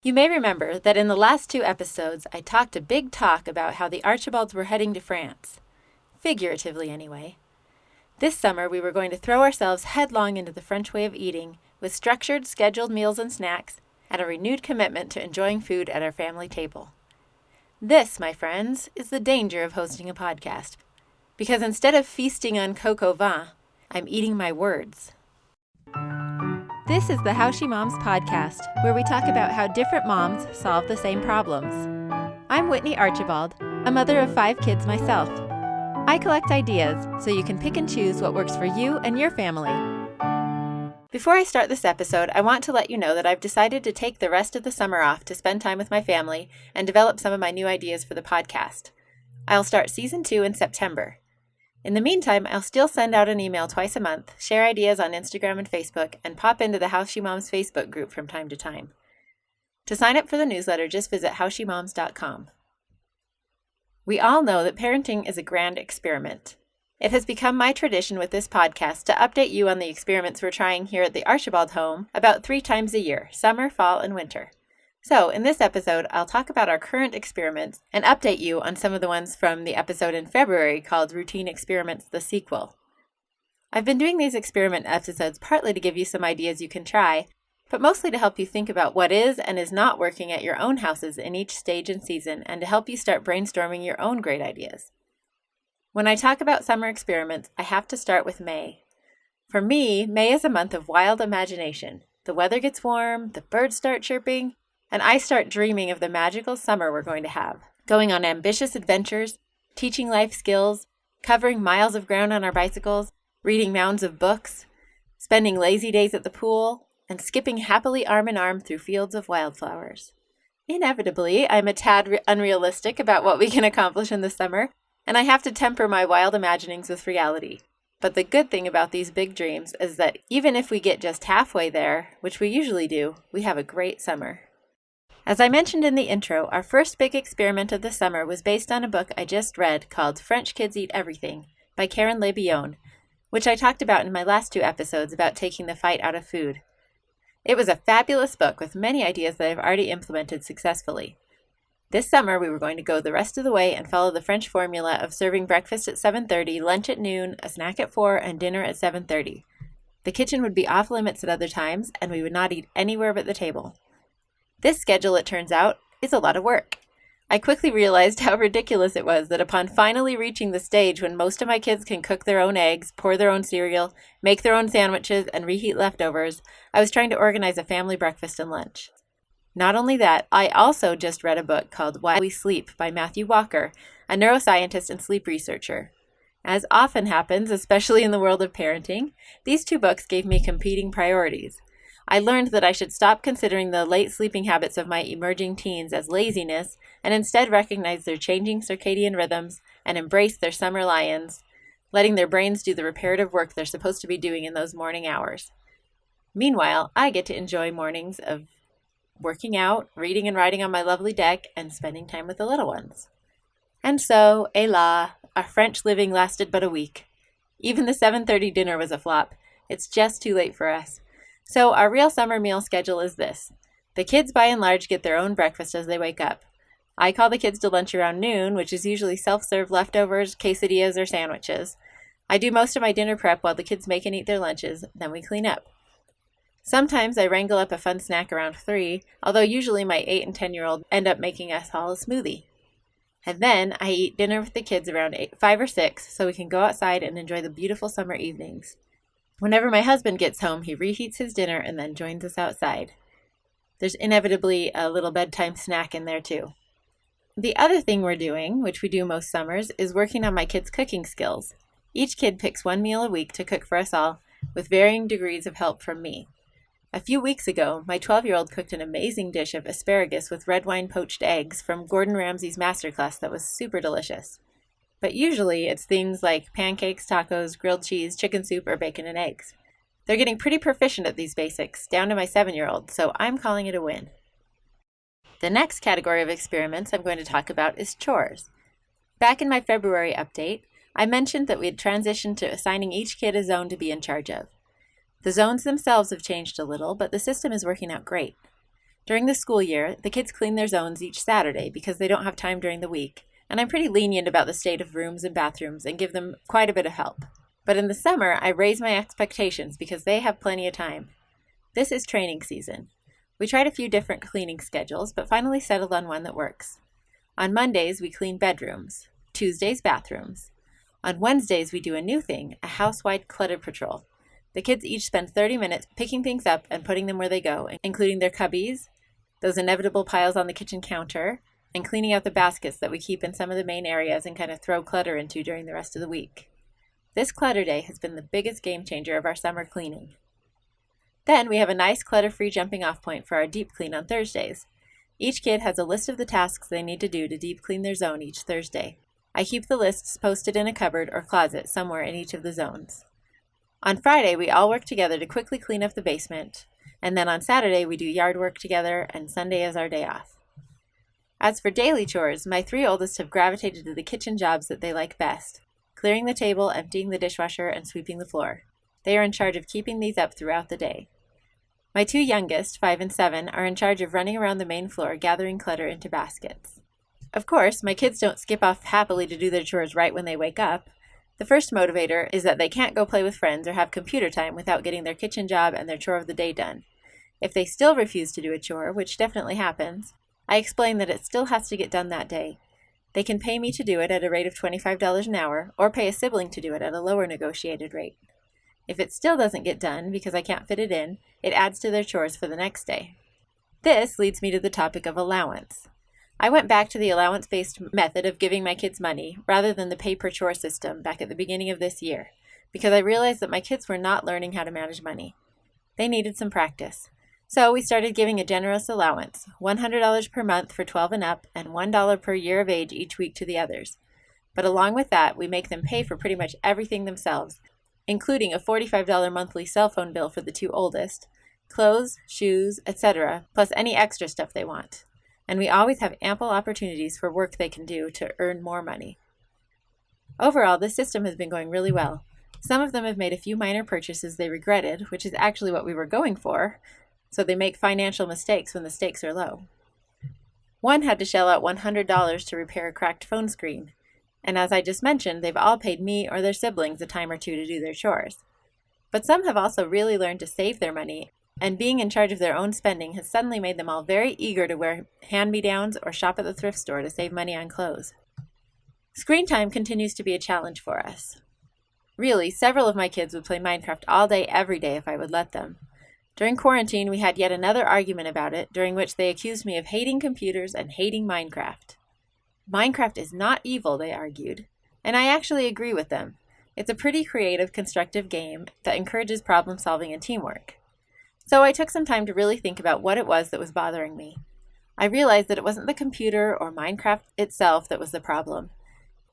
You may remember that in the last 2 episodes, I talked a big talk about how the Archibalds were heading to France. Figuratively, anyway. This summer, we were going to throw ourselves headlong into the French way of eating, with structured, scheduled meals and snacks, and a renewed commitment to enjoying food at our family table. This, my friends, is the danger of hosting a podcast. Because instead of feasting on coq au vin, I'm eating my words. This is the How She Moms podcast, where we talk about how different moms solve the same problems. I'm Whitney Archibald, a mother of 5 kids myself. I collect ideas so you can pick and choose what works for you and your family. Before I start this episode, I want to let you know that I've decided to take the rest of the summer off to spend time with my family and develop some of my new ideas for the podcast. I'll start Season 2 in September. In the meantime, I'll still send out an email twice a month, share ideas on Instagram and Facebook, and pop into the How She Moms Facebook group from time to time. To sign up for the newsletter, just visit howshemoms.com. We all know that parenting is a grand experiment. It has become my tradition with this podcast to update you on the experiments we're trying here at the Archibald home about 3 times a year, summer, fall, and winter. So, in this episode, I'll talk about our current experiments and update you on some of the ones from the episode in February called Routine Experiments, the Sequel. I've been doing these experiment episodes partly to give you some ideas you can try, but mostly to help you think about what is and is not working at your own houses in each stage and season, and to help you start brainstorming your own great ideas. When I talk about summer experiments, I have to start with May. For me, May is a month of wild imagination. The weather gets warm, the birds start chirping, and I start dreaming of the magical summer we're going to have, going on ambitious adventures, teaching life skills, covering miles of ground on our bicycles, reading mounds of books, spending lazy days at the pool, and skipping happily arm in arm through fields of wildflowers. Inevitably, I'm a tad unrealistic about what we can accomplish in the summer, and I have to temper my wild imaginings with reality. But the good thing about these big dreams is that even if we get just halfway there, which we usually do, we have a great summer. As I mentioned in the intro, our first big experiment of the summer was based on a book I just read called French Kids Eat Everything by Karen LeBion, which I talked about in my last 2 episodes about taking the fight out of food. It was a fabulous book with many ideas that I've already implemented successfully. This summer, we were going to go the rest of the way and follow the French formula of serving breakfast at 7:30, lunch at noon, a snack at 4, and dinner at 7:30. The kitchen would be off limits at other times, and we would not eat anywhere but the table. This schedule, it turns out, is a lot of work. I quickly realized how ridiculous it was that upon finally reaching the stage when most of my kids can cook their own eggs, pour their own cereal, make their own sandwiches, and reheat leftovers, I was trying to organize a family breakfast and lunch. Not only that, I also just read a book called Why We Sleep by Matthew Walker, a neuroscientist and sleep researcher. As often happens, especially in the world of parenting, these 2 books gave me competing priorities. I learned that I should stop considering the late sleeping habits of my emerging teens as laziness and instead recognize their changing circadian rhythms and embrace their summer lions, letting their brains do the reparative work they're supposed to be doing in those morning hours. Meanwhile, I get to enjoy mornings of working out, reading and writing on my lovely deck, and spending time with the little ones. And so, hélas, our French living lasted but a week. Even the 7:30 dinner was a flop. It's just too late for us. So our real summer meal schedule is this. The kids by and large get their own breakfast as they wake up. I call the kids to lunch around noon, which is usually self-serve leftovers, quesadillas, or sandwiches. I do most of my dinner prep while the kids make and eat their lunches, then we clean up. Sometimes I wrangle up a fun snack around 3, although usually my 8 and 10-year-old end up making us all a smoothie. And then I eat dinner with the kids around 5 or 6 so we can go outside and enjoy the beautiful summer evenings. Whenever my husband gets home, he reheats his dinner and then joins us outside. There's inevitably a little bedtime snack in there too. The other thing we're doing, which we do most summers, is working on my kids' cooking skills. Each kid picks 1 meal a week to cook for us all, with varying degrees of help from me. A few weeks ago, my 12-year-old cooked an amazing dish of asparagus with red wine poached eggs from Gordon Ramsay's masterclass that was super delicious. But usually it's things like pancakes, tacos, grilled cheese, chicken soup, or bacon and eggs. They're getting pretty proficient at these basics, down to my 7-year-old, so I'm calling it a win. The next category of experiments I'm going to talk about is chores. Back in my February update, I mentioned that we had transitioned to assigning each kid a zone to be in charge of. The zones themselves have changed a little, but the system is working out great. During the school year, the kids clean their zones each Saturday because they don't have time during the week, and I'm pretty lenient about the state of rooms and bathrooms and give them quite a bit of help. But in the summer, I raise my expectations because they have plenty of time. This is training season. We tried a few different cleaning schedules, but finally settled on one that works. On Mondays, we clean bedrooms. Tuesdays, bathrooms. On Wednesdays, we do a new thing, a house-wide clutter patrol. The kids each spend 30 minutes picking things up and putting them where they go, including their cubbies, those inevitable piles on the kitchen counter, and cleaning out the baskets that we keep in some of the main areas and kind of throw clutter into during the rest of the week. This clutter day has been the biggest game changer of our summer cleaning. Then we have a nice clutter-free jumping off point for our deep clean on Thursdays. Each kid has a list of the tasks they need to do to deep clean their zone each Thursday. I keep the lists posted in a cupboard or closet somewhere in each of the zones. On Friday, we all work together to quickly clean up the basement, and then on Saturday we do yard work together, and Sunday is our day off. As for daily chores, my 3 oldest have gravitated to the kitchen jobs that they like best: clearing the table, emptying the dishwasher, and sweeping the floor. They are in charge of keeping these up throughout the day. My 2 youngest, 5 and 7, are in charge of running around the main floor gathering clutter into baskets. Of course, my kids don't skip off happily to do their chores right when they wake up. The first motivator is that they can't go play with friends or have computer time without getting their kitchen job and their chore of the day done. If they still refuse to do a chore, which definitely happens, I explain that it still has to get done that day. They can pay me to do it at a rate of $25 an hour, or pay a sibling to do it at a lower negotiated rate. If it still doesn't get done because I can't fit it in, it adds to their chores for the next day. This leads me to the topic of allowance. I went back to the allowance-based method of giving my kids money rather than the pay-per-chore system back at the beginning of this year, because I realized that my kids were not learning how to manage money. They needed some practice. So we started giving a generous allowance, $100 per month for 12 and up, and $1 per year of age each week to the others. But along with that, we make them pay for pretty much everything themselves, including a $45 monthly cell phone bill for the 2 oldest, clothes, shoes, etc., plus any extra stuff they want. And we always have ample opportunities for work they can do to earn more money. Overall, this system has been going really well. Some of them have made a few minor purchases they regretted, which is actually what we were going for, so they make financial mistakes when the stakes are low. One had to shell out $100 to repair a cracked phone screen, and as I just mentioned, they've all paid me or their siblings a time or two to do their chores. But some have also really learned to save their money, and being in charge of their own spending has suddenly made them all very eager to wear hand-me-downs or shop at the thrift store to save money on clothes. Screen time continues to be a challenge for us. Really, several of my kids would play Minecraft all day every day if I would let them. During quarantine, we had yet another argument about it, during which they accused me of hating computers and hating Minecraft. Minecraft is not evil, they argued, and I actually agree with them. It's a pretty creative, constructive game that encourages problem-solving and teamwork. So I took some time to really think about what it was that was bothering me. I realized that it wasn't the computer or Minecraft itself that was the problem.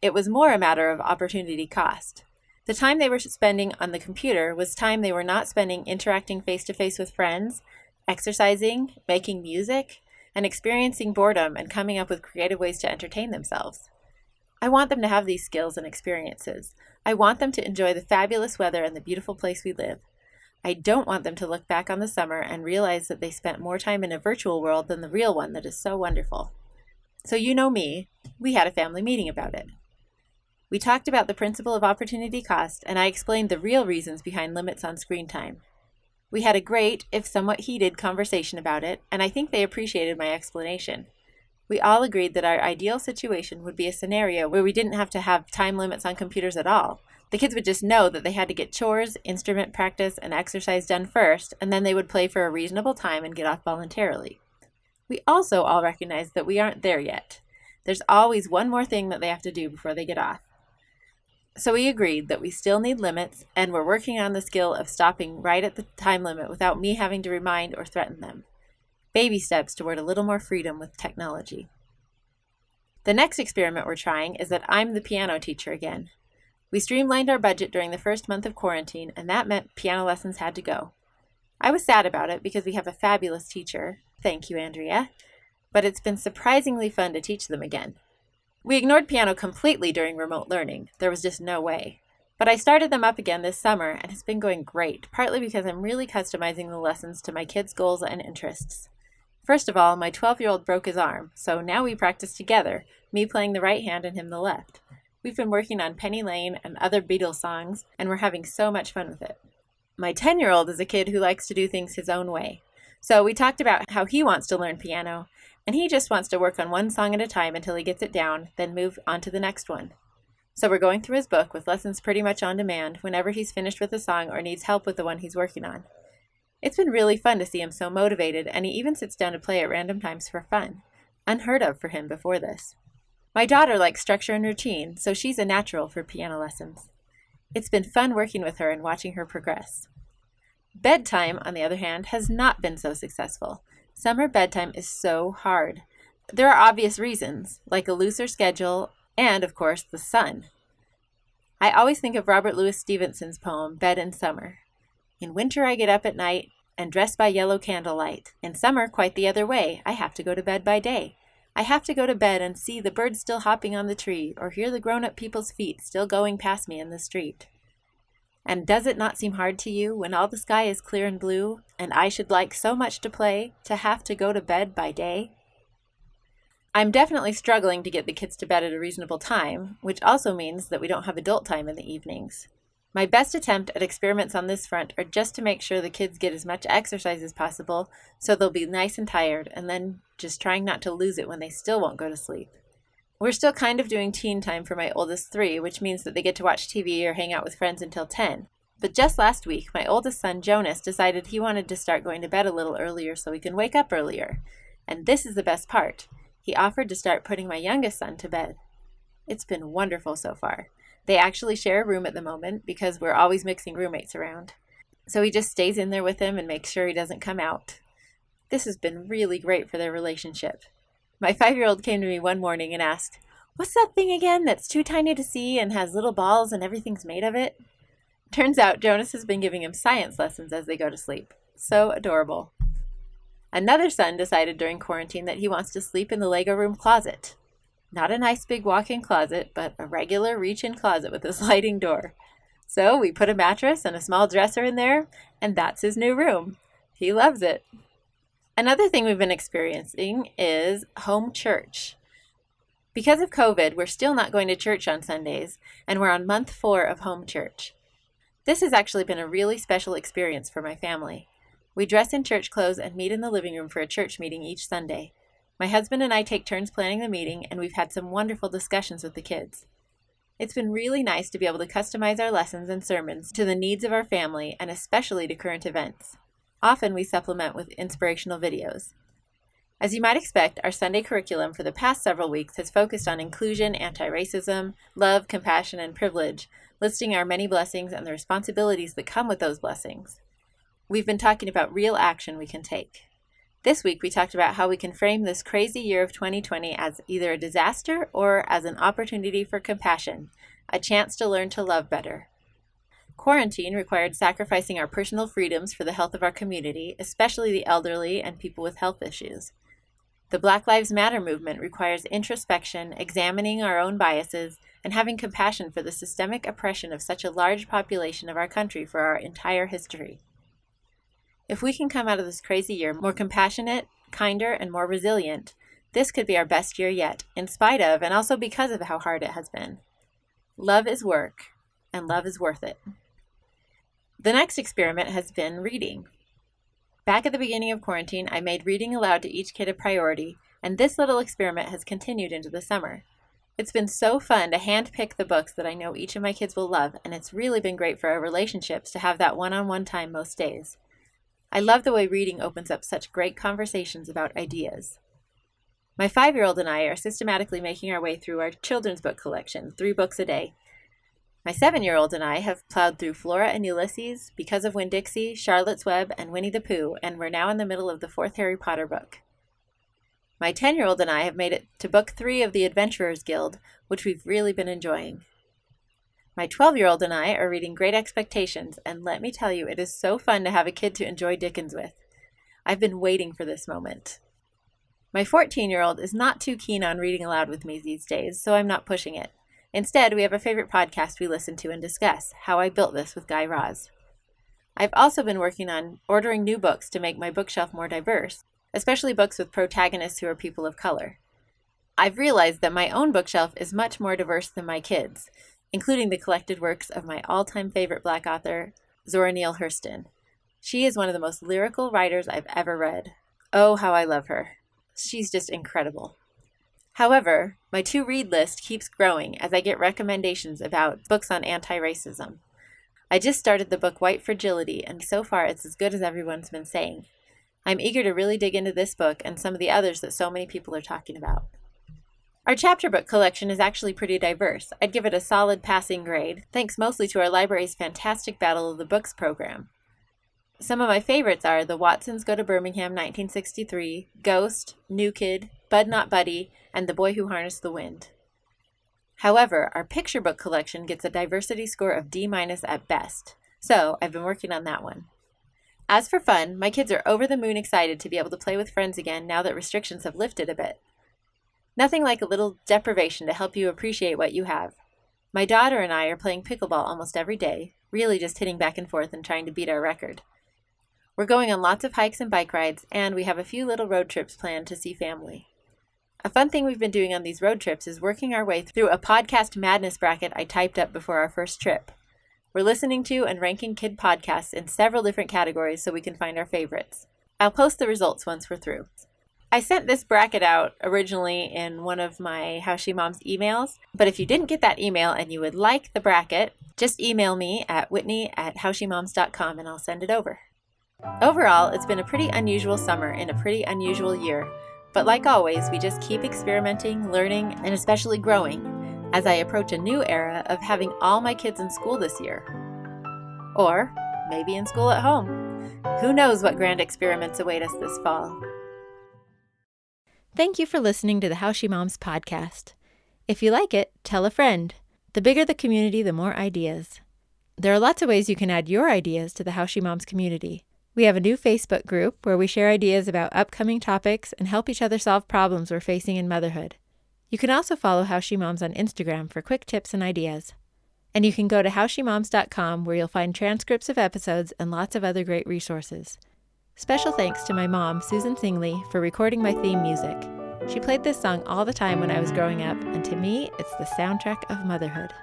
It was more a matter of opportunity cost. The time they were spending on the computer was time they were not spending interacting face-to-face with friends, exercising, making music, and experiencing boredom and coming up with creative ways to entertain themselves. I want them to have these skills and experiences. I want them to enjoy the fabulous weather and the beautiful place we live. I don't want them to look back on the summer and realize that they spent more time in a virtual world than the real one that is so wonderful. So you know me, we had a family meeting about it. We talked about the principle of opportunity cost, and I explained the real reasons behind limits on screen time. We had a great, if somewhat heated, conversation about it, and I think they appreciated my explanation. We all agreed that our ideal situation would be a scenario where we didn't have to have time limits on computers at all. The kids would just know that they had to get chores, instrument practice, and exercise done first, and then they would play for a reasonable time and get off voluntarily. We also all recognized that we aren't there yet. There's always one more thing that they have to do before they get off. So we agreed that we still need limits, and we're working on the skill of stopping right at the time limit without me having to remind or threaten them. Baby steps toward a little more freedom with technology. The next experiment we're trying is that I'm the piano teacher again. We streamlined our budget during the first month of quarantine, and that meant piano lessons had to go. I was sad about it because we have a fabulous teacher. Thank you, Andrea. But it's been surprisingly fun to teach them again. We ignored piano completely during remote learning. There was just no way. But I started them up again this summer, and it's been going great, partly because I'm really customizing the lessons to my kids' goals and interests. First of all, my 12-year-old broke his arm, so now we practice together, me playing the right hand and him the left. We've been working on Penny Lane and other Beatles songs, and we're having so much fun with it. My 10-year-old is a kid who likes to do things his own way. So we talked about how he wants to learn piano, and he just wants to work on one song at a time until he gets it down, then move on to the next one. So we're going through his book with lessons pretty much on demand whenever he's finished with a song or needs help with the one he's working on. It's been really fun to see him so motivated, and he even sits down to play at random times for fun. Unheard of for him before this. My daughter likes structure and routine, so she's a natural for piano lessons. It's been fun working with her and watching her progress. Bedtime, on the other hand, has not been so successful. Summer bedtime is so hard. There are obvious reasons, like a looser schedule and, of course, the sun. I always think of Robert Louis Stevenson's poem, Bed in Summer. In winter I get up at night and dress by yellow candlelight. In summer, quite the other way. I have to go to bed by day. I have to go to bed and see the birds still hopping on the tree, or hear the grown-up people's feet still going past me in the street. And does it not seem hard to you, when all the sky is clear and blue, and I should like so much to play, to have to go to bed by day? I'm definitely struggling to get the kids to bed at a reasonable time, which also means that we don't have adult time in the evenings. My best attempt at experiments on this front are just to make sure the kids get as much exercise as possible so they'll be nice and tired, and then just trying not to lose it when they still won't go to sleep. We're still kind of doing teen time for my oldest 3, which means that they get to watch TV or hang out with friends until 10. But just last week, my oldest son, Jonas, decided he wanted to start going to bed a little earlier so he can wake up earlier. And this is the best part. He offered to start putting my youngest son to bed. It's been wonderful so far. They actually share a room at the moment because we're always mixing roommates around. So he just stays in there with him and makes sure he doesn't come out. This has been really great for their relationship. My 5-year-old came to me one morning and asked, "What's that thing again that's too tiny to see and has little balls and everything's made of it?" Turns out Jonas has been giving him science lessons as they go to sleep. So adorable. Another son decided during quarantine that he wants to sleep in the Lego room closet. Not a nice big walk-in closet, but a regular reach-in closet with a sliding door. So we put a mattress and a small dresser in there, and that's his new room. He loves it. Another thing we've been experiencing is home church. Because of COVID, we're still not going to church on Sundays, and we're on month 4 of home church. This has actually been a really special experience for my family. We dress in church clothes and meet in the living room for a church meeting each Sunday. My husband and I take turns planning the meeting, and we've had some wonderful discussions with the kids. It's been really nice to be able to customize our lessons and sermons to the needs of our family and especially to current events. Often we supplement with inspirational videos. As you might expect, our Sunday curriculum for the past several weeks has focused on inclusion, anti-racism, love, compassion, and privilege, listing our many blessings and the responsibilities that come with those blessings. We've been talking about real action we can take. This week, we talked about how we can frame this crazy year of 2020 as either a disaster or as an opportunity for compassion, a chance to learn to love better. Quarantine required sacrificing our personal freedoms for the health of our community, especially the elderly and people with health issues. The Black Lives Matter movement requires introspection, examining our own biases, and having compassion for the systemic oppression of such a large population of our country for our entire history. If we can come out of this crazy year more compassionate, kinder, and more resilient, this could be our best year yet, in spite of and also because of how hard it has been. Love is work, and love is worth it. The next experiment has been reading. Back at the beginning of quarantine, I made reading aloud to each kid a priority, and this little experiment has continued into the summer. It's been so fun to handpick the books that I know each of my kids will love, and it's really been great for our relationships to have that one-on-one time most days. I love the way reading opens up such great conversations about ideas. My 5-year-old and I are systematically making our way through our children's book collection, 3 books a day. My 7-year-old and I have plowed through Flora and Ulysses, Because of Winn-Dixie, Charlotte's Web, and Winnie the Pooh, and we're now in the middle of the 4th Harry Potter book. My 10-year-old and I have made it to book 3 of the Adventurers Guild, which we've really been enjoying. My 12-year-old and I are reading Great Expectations, and let me tell you, it is so fun to have a kid to enjoy Dickens with. I've been waiting for this moment. My 14-year-old is not too keen on reading aloud with me these days, so I'm not pushing it. Instead, we have a favorite podcast we listen to and discuss, How I Built This with Guy Raz. I've also been working on ordering new books to make my bookshelf more diverse, especially books with protagonists who are people of color. I've realized that my own bookshelf is much more diverse than my kids', including the collected works of my all-time favorite Black author, Zora Neale Hurston. She is one of the most lyrical writers I've ever read. Oh, how I love her. She's just incredible. However, my to-read list keeps growing as I get recommendations about books on anti-racism. I just started the book White Fragility, and so far it's as good as everyone's been saying. I'm eager to really dig into this book and some of the others that so many people are talking about. Our chapter book collection is actually pretty diverse. I'd give it a solid passing grade, thanks mostly to our library's fantastic Battle of the Books program. Some of my favorites are The Watsons Go to Birmingham 1963, Ghost, New Kid, Bud Not Buddy, and The Boy Who Harnessed the Wind. However, our picture book collection gets a diversity score of D- at best, so I've been working on that one. As for fun, my kids are over the moon excited to be able to play with friends again now that restrictions have lifted a bit. Nothing like a little deprivation to help you appreciate what you have. My daughter and I are playing pickleball almost every day, really just hitting back and forth and trying to beat our record. We're going on lots of hikes and bike rides, and we have a few little road trips planned to see family. A fun thing we've been doing on these road trips is working our way through a podcast madness bracket I typed up before our first trip. We're listening to and ranking kid podcasts in several different categories so we can find our favorites. I'll post the results once we're through. I sent this bracket out originally in one of my How She Moms emails, but if you didn't get that email and you would like the bracket, just email me at whitney@howshemoms.com and I'll send it over. Overall, it's been a pretty unusual summer in a pretty unusual year, but like always, we just keep experimenting, learning, and especially growing as I approach a new era of having all my kids in school this year. Or maybe in school at home. Who knows what grand experiments await us this fall. Thank you for listening to the How She Moms podcast. If you like it, tell a friend. The bigger the community, the more ideas. There are lots of ways you can add your ideas to the How She Moms community. We have a new Facebook group where we share ideas about upcoming topics and help each other solve problems we're facing in motherhood. You can also follow How She Moms on Instagram for quick tips and ideas. And you can go to howshemoms.com where you'll find transcripts of episodes and lots of other great resources. Special thanks to my mom, Susan Singley, for recording my theme music. She played this song all the time when I was growing up, and to me, it's the soundtrack of motherhood.